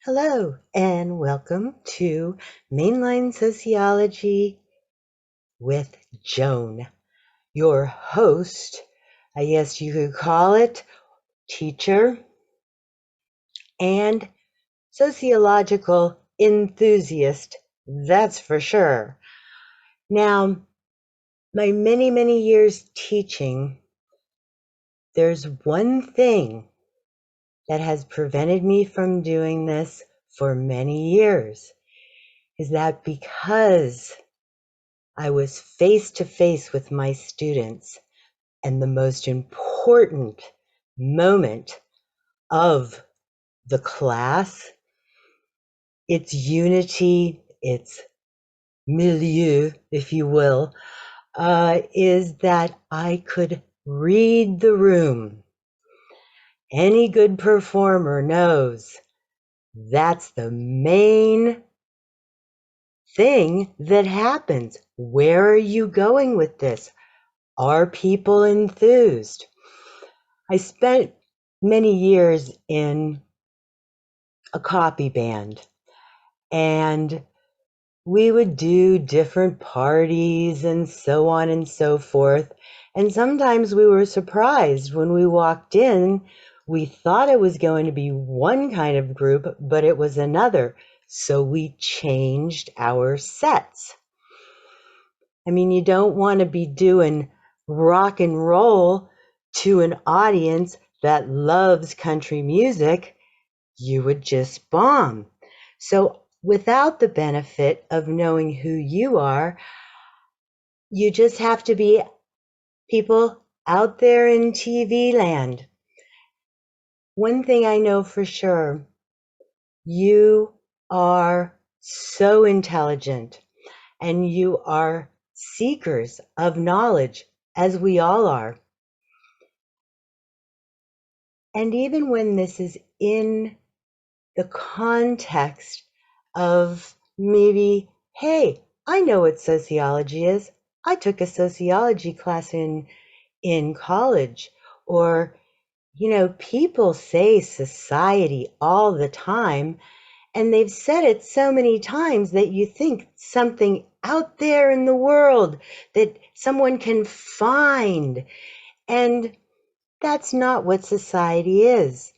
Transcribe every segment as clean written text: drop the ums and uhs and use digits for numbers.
Hello, and welcome to Mainline Sociology with Joan, your host, I guess you could call it, teacher, and sociological enthusiast, that's for sure. Now, my many, many years teaching, there's one thing that has prevented me from doing this for many years, is that because I was face to face with my students, and the most important moment of the class, its unity, its milieu, if you will, is that I could read the room. Any good performer knows that's the main thing that happens. Where are you going with this? Are people enthused? I spent many years in a copy band, and we would do different parties and so on and so forth. And sometimes we were surprised when we walked in. We thought it was going to be one kind of group, but it was another. So we changed our sets. I mean, you don't want to be doing rock and roll to an audience that loves country music. You would just bomb. So without the benefit of knowing who you are, you just have to be people out there in TV land. One thing I know for sure, you are so intelligent and you are seekers of knowledge, as we all are. And even when this is in the context of maybe, hey, I know what sociology is. I took a sociology class in college. Or, people say society all the time, and they've said it so many times that you think something out there in the world that someone can find. And that's not what society is.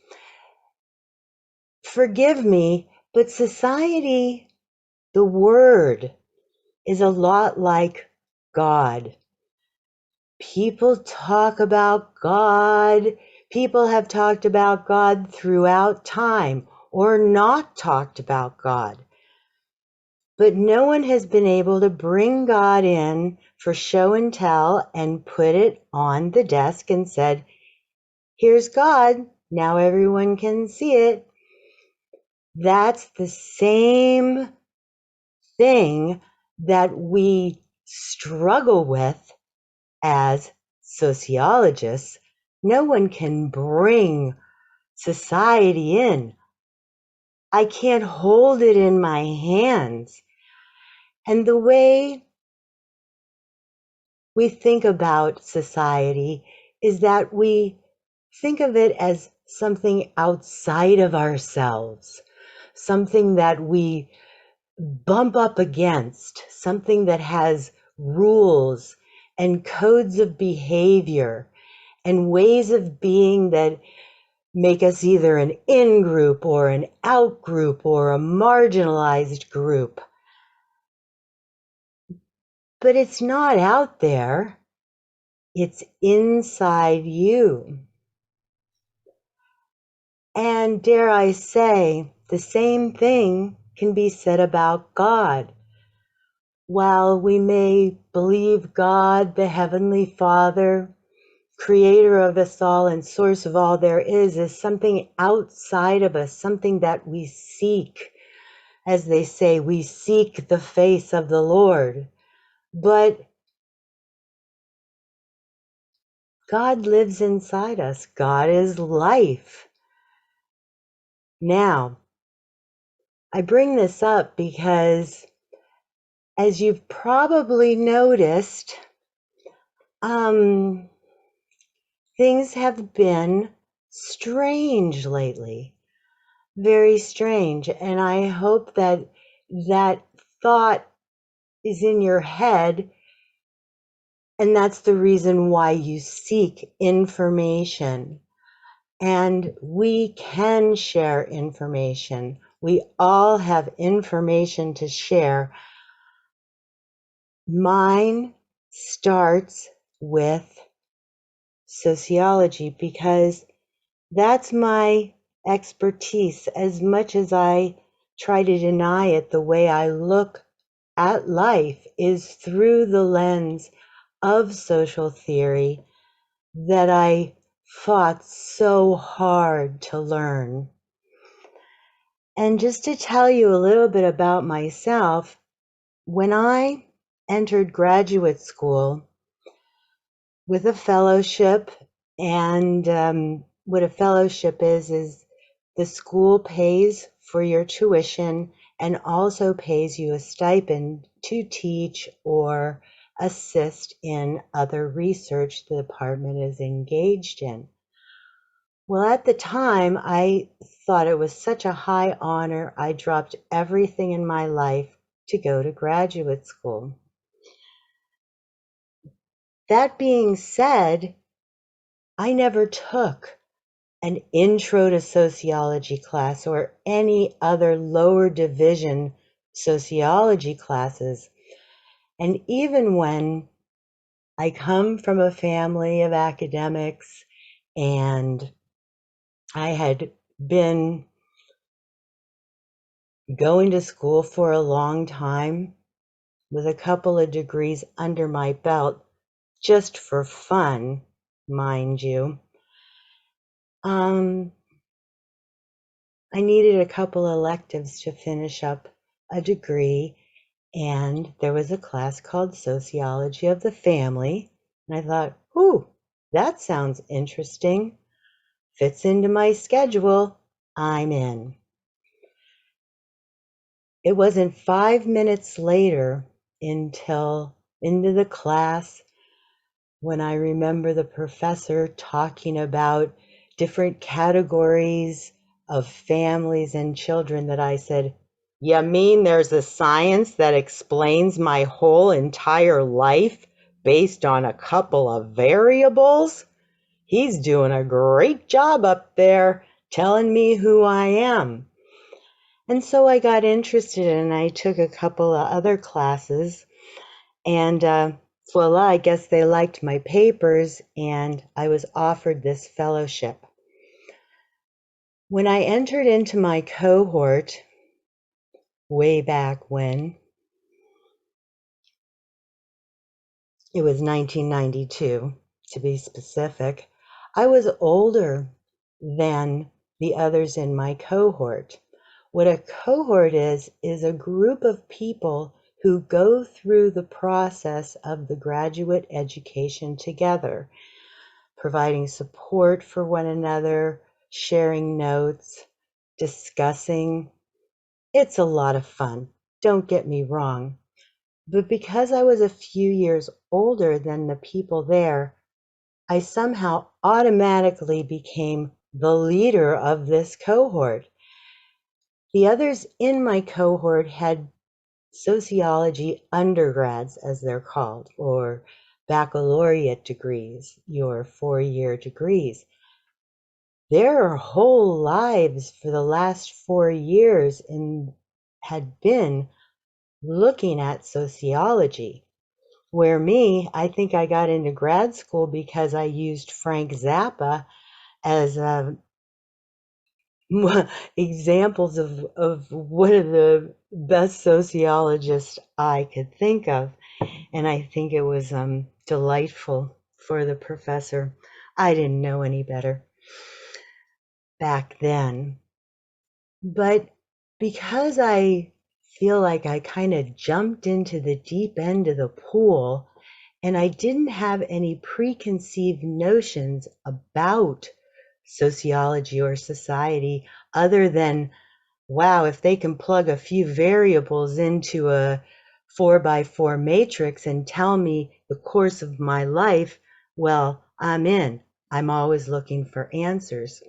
Forgive me, but society, the word, is a lot like God. People talk about God. People have talked about God throughout time or not talked about God. But no one has been able to bring God in for show and tell and put it on the desk and said, here's God. Now everyone can see it. That's the same thing that we struggle with as sociologists. No one can bring society in. I can't hold it in my hands. And the way we think about society is that we think of it as something outside of ourselves, something that we bump up against, something that has rules and codes of behavior and ways of being that make us either an in-group or an out-group or a marginalized group. But it's not out there. It's inside you. And dare I say, the same thing can be said about God. While we may believe God, the Heavenly Father, creator of us all and source of all there is something outside of us, something that we seek. As they say, we seek the face of the Lord. But God lives inside us. God is life. Now, I bring this up because, as you've probably noticed, things have been strange lately. very strange. And I hope that that thought is in your head, and that's the reason why you seek information. And we can share information. We all have information to share. Mine starts with sociology because that's my expertise. As much as I try to deny it, the way I look at life is through the lens of social theory that I fought so hard to learn. And just to tell you a little bit about myself, when I entered graduate school with a fellowship, and what a fellowship is the school pays for your tuition and also pays you a stipend to teach or assist in other research the department is engaged in. Well, at the time, I thought it was such a high honor, I dropped everything in my life to go to graduate school. That being said, I never took an intro to sociology class or any other lower division sociology classes. And even when I come from a family of academics and I had been going to school for a long time with a couple of degrees under my belt, just for fun, mind you, I needed a couple electives to finish up a degree, and there was a class called Sociology of the Family, and I thought, ooh, that sounds interesting, fits into my schedule, I'm in. It wasn't 5 minutes later until into the class when I remember the professor talking about different categories of families and children that I said, "You mean there's a science that explains my whole entire life based on a couple of variables? He's doing a great job up there telling me who I am." And so I got interested and I took a couple of other classes, and voila, I guess they liked my papers and I was offered this fellowship. When I entered into my cohort way back when, it was 1992 to be specific, I was older than the others in my cohort. What a cohort is a group of people who go through the process of the graduate education together, providing support for one another, sharing notes, discussing. It's a lot of fun, don't get me wrong. But because I was a few years older than the people there, I somehow automatically became the leader of this cohort. The others in my cohort had sociology undergrads, as they're called, or baccalaureate degrees, your 4-year degrees. Their whole lives for the last 4 years had been looking at sociology. Where me, I think I got into grad school because I used Frank Zappa as examples of one of the best sociologists I could think of. And I think it was delightful for the professor. I didn't know any better back then. But because I feel like I kind of jumped into the deep end of the pool and I didn't have any preconceived notions about sociology or society other than, wow, if they can plug a few variables into a 4x4 matrix and tell me the course of my life, well, I'm in. I'm always looking for answers.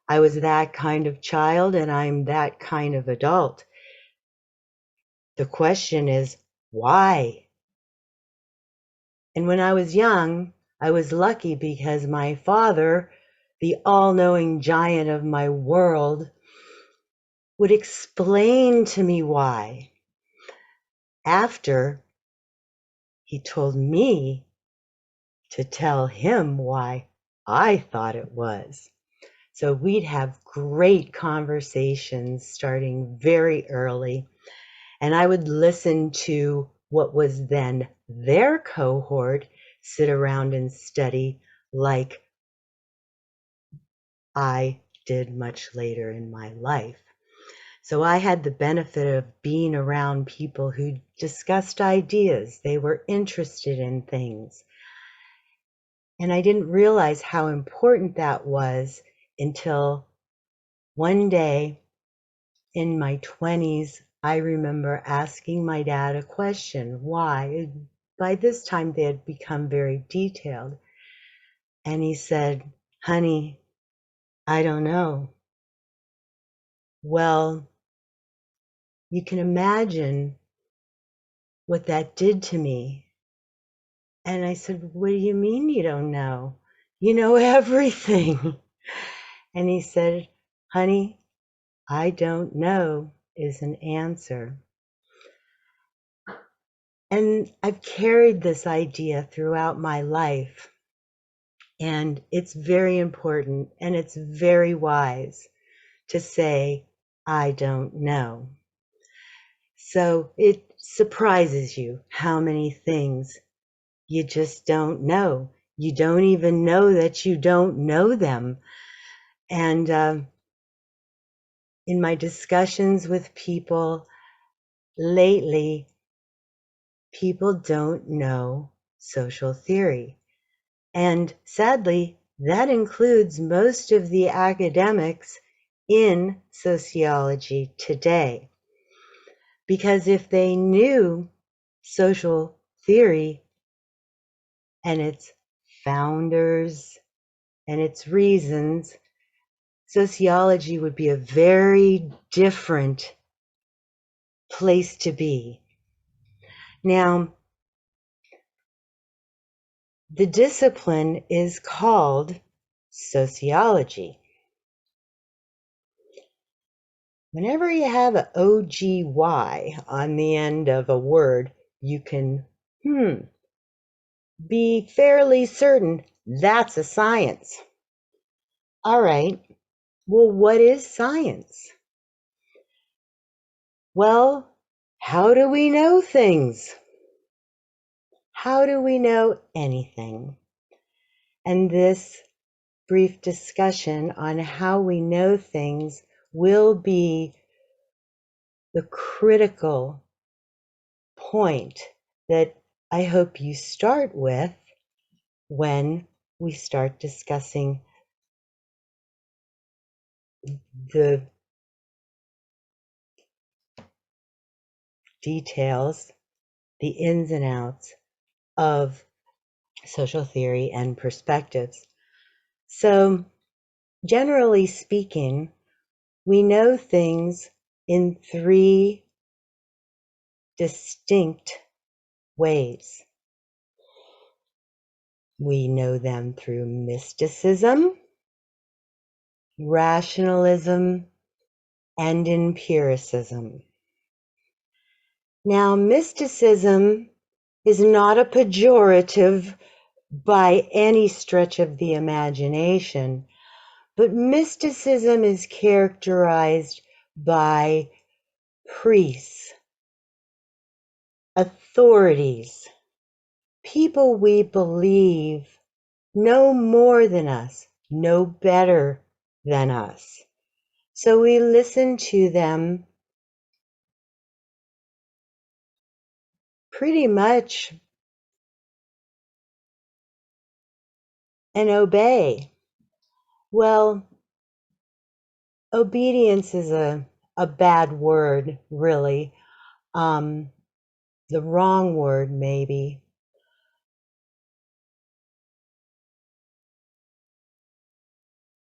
I was that kind of child and I'm that kind of adult. The question is, why? And when I was young, I was lucky because my father, the all-knowing giant of my world, would explain to me why. After he told me to tell him why I thought it was. So we'd have great conversations starting very early, and I would listen to what was then their cohort sit around and study like I did much later in my life. So I had the benefit of being around people who discussed ideas. They were interested in things. And I didn't realize how important that was until one day in my 20s, I remember asking my dad a question. Why? By this time, they had become very detailed. And he said, "Honey, I don't know." Well, you can imagine what that did to me. And I said, "What do you mean you don't know? You know everything." And he said, "Honey, I don't know is an answer." And I've carried this idea throughout my life. And it's very important and it's very wise to say, "I don't know." So it surprises you how many things you just don't know. You don't even know that you don't know them. And in my discussions with people lately, people don't know social theory. And sadly, that includes most of the academics in sociology today. Because if they knew social theory and its founders and its reasons, sociology would be a very different place to be. Now, the discipline is called sociology. Whenever you have an OGY on the end of a word, you can be fairly certain that's a science. All right, well, what is science? Well, how do we know things? How do we know anything? And this brief discussion on how we know things will be the critical point that I hope you start with when we start discussing the details, the ins and outs of social theory and perspectives. So, generally speaking, we know things in three distinct ways. We know them through mysticism, rationalism, and empiricism. Now, mysticism is not a pejorative by any stretch of the imagination, but mysticism is characterized by priests, authorities, people we believe know more than us, know better than us. So we listen to them pretty much and obey. Well, obedience is a bad word, really. The wrong word, maybe.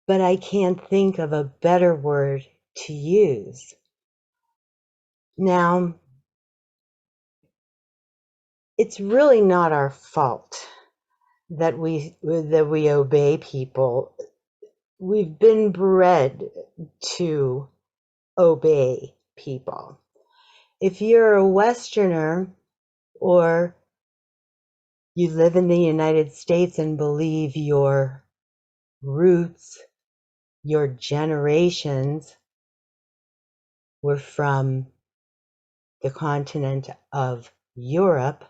but I can't think of a better word to use. Now, it's really not our fault that we obey people. We've been bred to obey people. If you're a Westerner or you live in the United States and believe your roots, your generations were from the continent of Europe,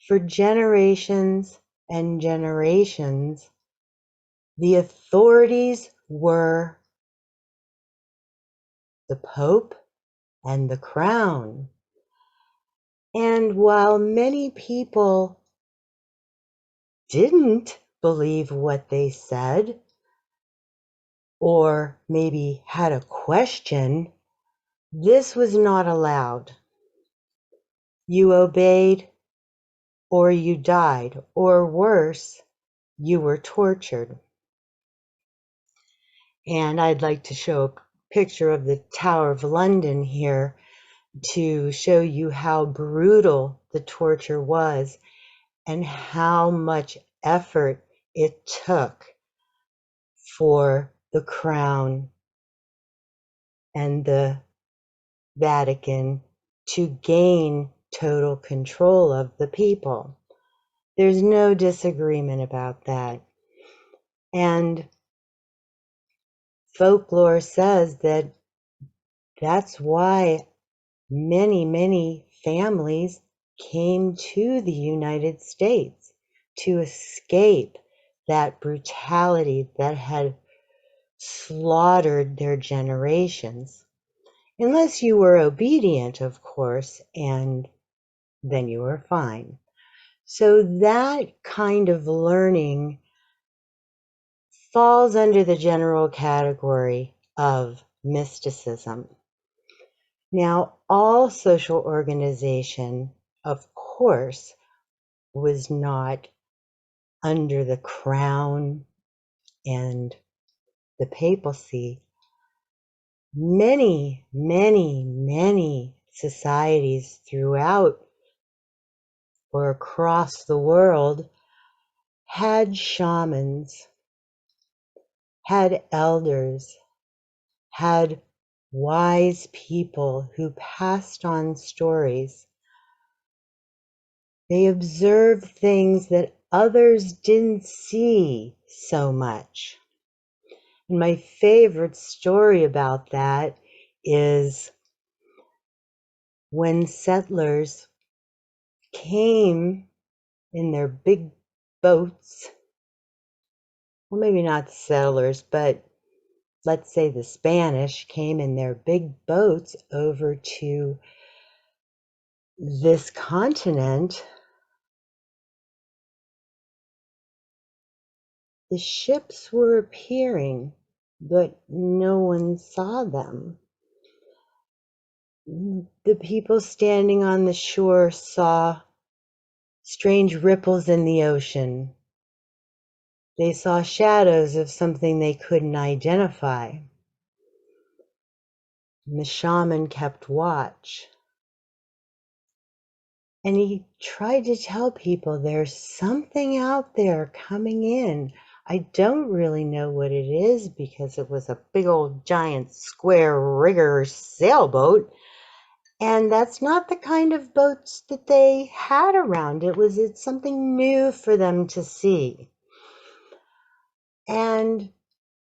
for generations and generations, the authorities were the Pope and the Crown. And while many people didn't believe what they said, or maybe had a question, this was not allowed. You obeyed or you died, or worse, you were tortured. And I'd like to show a picture of the Tower of London here to show you how brutal the torture was and how much effort it took for the Crown and the Vatican to gain total control of the people. There's no disagreement about that. And folklore says that that's why many families came to the United States to escape that brutality that had slaughtered their generations. Unless you were obedient, of course, and then you were fine. So that kind of learning falls under the general category of mysticism. Now, all social organization, of course, was not under the crown and the papacy. Many societies throughout or across the world had shamans, had elders, had wise people who passed on stories. They observed things that others didn't see so much. And my favorite story about that is when settlers came in their big boats, well, maybe not settlers, but let's say the Spanish came in their big boats over to this continent. The ships were appearing, but no one saw them. The people standing on the shore saw strange ripples in the ocean. They saw shadows of something they couldn't identify. And the shaman kept watch. And he tried to tell people there's something out there coming in. I don't really know what it is because it was a big old giant square rigger sailboat. And that's not the kind of boats that they had around. It's something new for them to see. And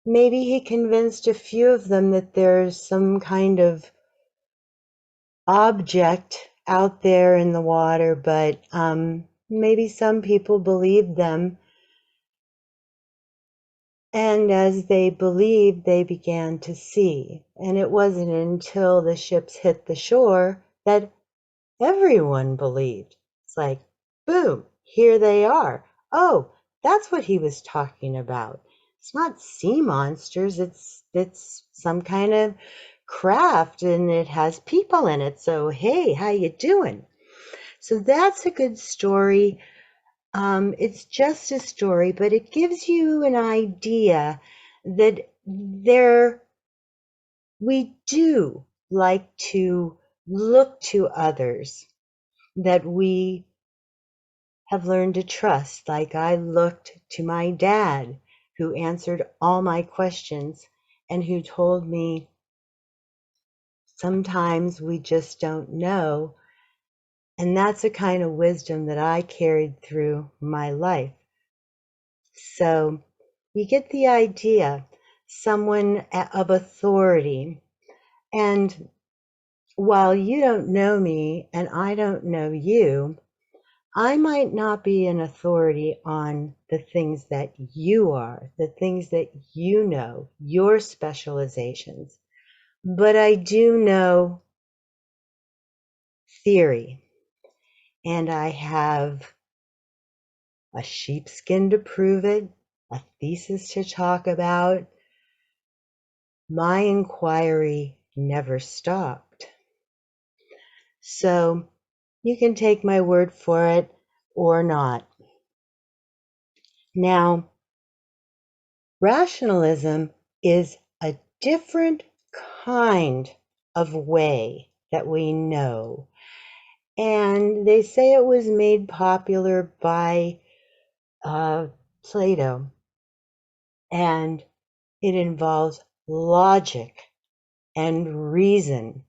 maybe he convinced a few of them that there's some kind of object out there in the water, but maybe some people believed them. And as they believed, they began to see. And it wasn't until the ships hit the shore that everyone believed. It's like, boom, here they are. Oh, that's what he was talking about. It's not sea monsters, it's some kind of craft and it has people in it. So, hey, how you doing? So that's a good story. It's just a story, but it gives you an idea that there we do like to look to others that we have learned to trust. Like I looked to my dad, who answered all my questions and who told me sometimes we just don't know. And that's a kind of wisdom that I carried through my life. So you get the idea, someone of authority. And while you don't know me and I don't know you, I might not be an authority on the things that you are, the things that you know, your specializations, but I do know theory, and I have a sheepskin to prove it, a thesis to talk about. My inquiry never stopped. So you can take my word for it or not. Now, rationalism is a different kind of way that we know. And they say it was made popular by Plato. And it involves logic and reason,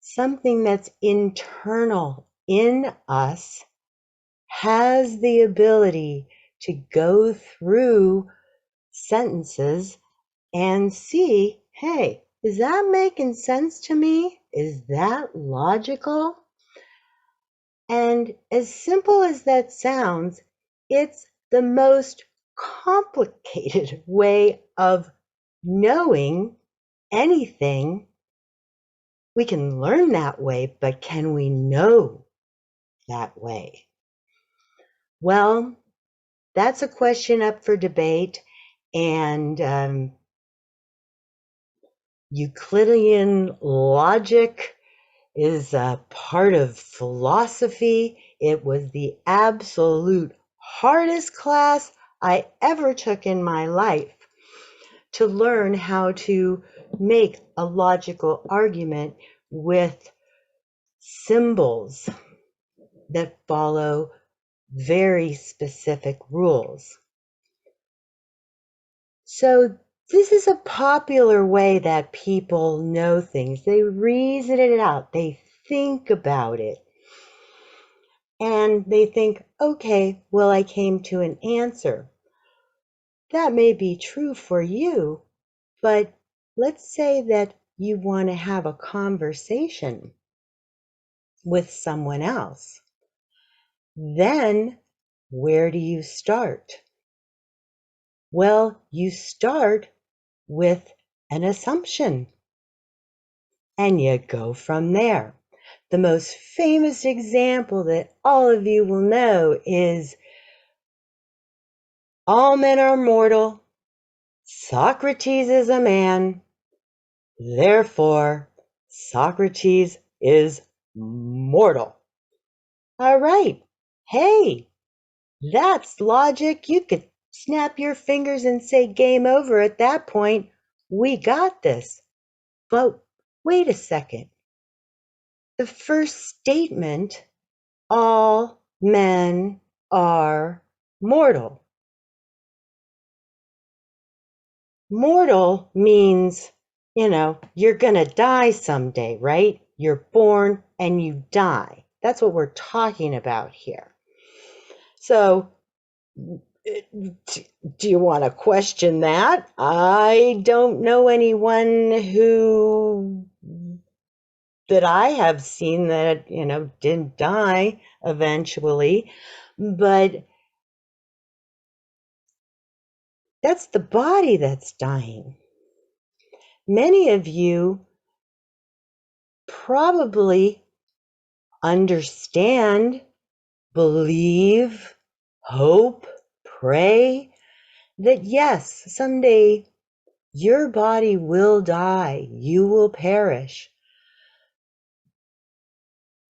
something that's internal in us has the ability to go through sentences and see, hey, is that making sense to me? Is that logical? And as simple as that sounds, it's the most complicated way of knowing anything. We can learn that way, but can we know that way? Well, that's a question up for debate, and Euclidean logic is a part of philosophy. It was the absolute hardest class I ever took in my life to learn how to make a logical argument with symbols that follow very specific rules. So this is a popular way that people know things. They reason it out. They think about it. And they think, okay, well, I came to an answer. That may be true for you, but let's say that you want to have a conversation with someone else. Then where do you start? Well, you start with an assumption and you go from there. The most famous example that all of you will know is all men are mortal. Socrates is a man. Therefore, Socrates is mortal. All right. Hey, that's logic. You could snap your fingers and say game over at that point. We got this. But wait a second. The first statement, all men are mortal. Mortal means, you're going to die someday, right? You're born and you die. That's what we're talking about here. So, do you want to question that? I don't know anyone that I have seen that, didn't die eventually, but that's the body that's dying. Many of you probably understand, believe, hope, pray that yes, someday your body will die, you will perish.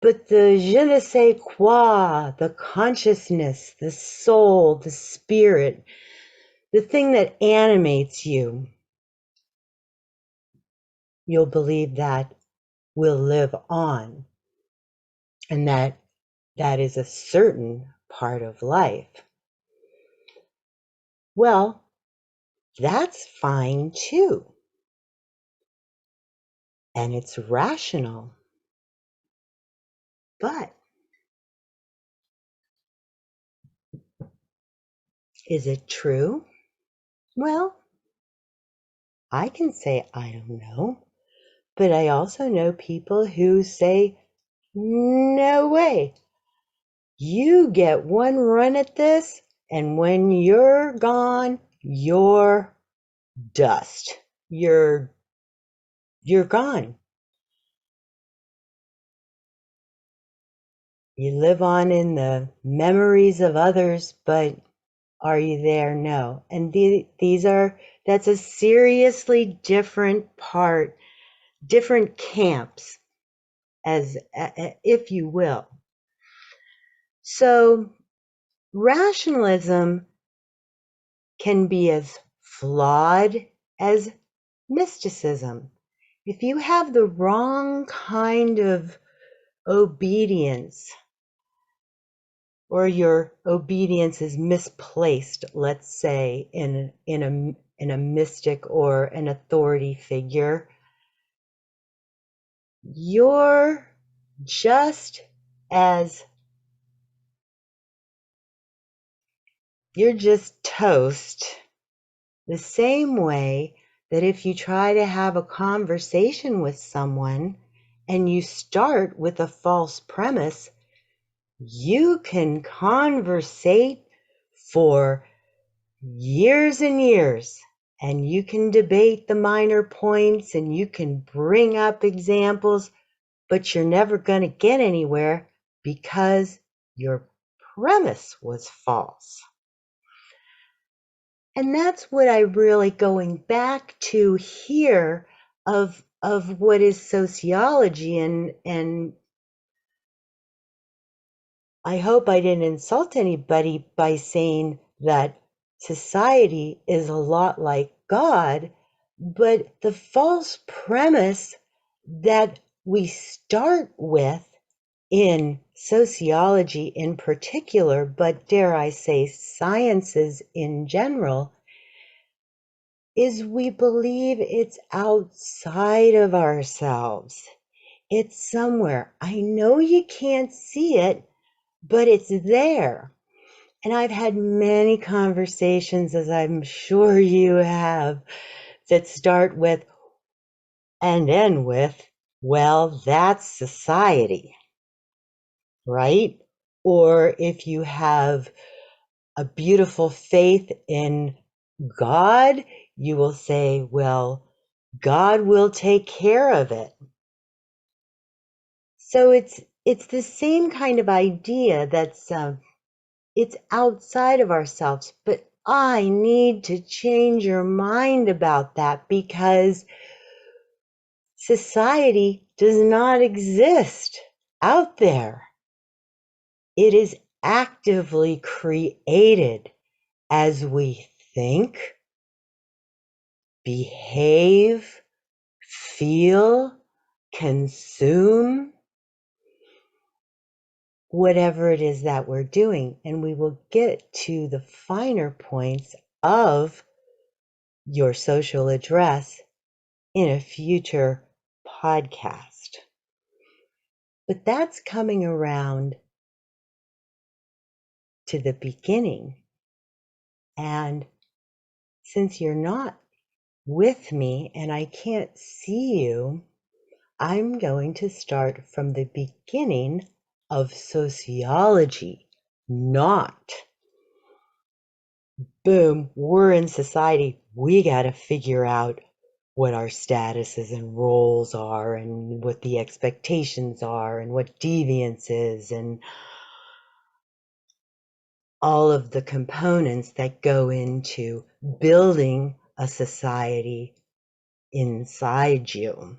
But the je ne sais quoi, the consciousness, the soul, the spirit, the thing that animates you, you'll believe that will live on, and that is a certain part of life. Well, that's fine too. And it's rational. But is it true? Well, I can say I don't know. But I also know people who say, no way. You get one run at this, and when you're gone, you're dust. You're gone. You live on in the memories of others, but are you there? No. And that's a seriously different part, different camps, as if you will. So rationalism can be as flawed as mysticism. If you have the wrong kind of obedience, or your obedience is misplaced, let's say, in a mystic or an authority figure, you're just as you're just toast, the same way that if you try to have a conversation with someone and you start with a false premise, you can conversate for years and years, and you can debate the minor points and you can bring up examples, but you're never going to get anywhere because your premise was false. And that's what I'm really going back to here of what is sociology, and I hope I didn't insult anybody by saying that society is a lot like God, but the false premise that we start with in sociology in particular, but dare I say sciences in general, is we believe it's outside of ourselves. It's somewhere. I know you can't see it, but it's there. And I've had many conversations, as I'm sure you have, that start with and end with, well, that's society, right? Or if you have a beautiful faith in God, you will say, well, God will take care of it. So it's the same kind of idea that's it's outside of ourselves, but I need to change your mind about that because society does not exist out there. It is actively created as we think, behave, feel, consume, whatever it is that we're doing. And we will get to the finer points of your social address in a future podcast. But that's coming around to the beginning. And since you're not with me and I can't see you, I'm going to start from the beginning of sociology, not boom, we're in society. We got to figure out what our statuses and roles are and what the expectations are and what deviance is and all of the components that go into building a society inside you.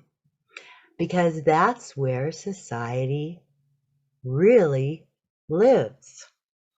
Because that's where society really lives.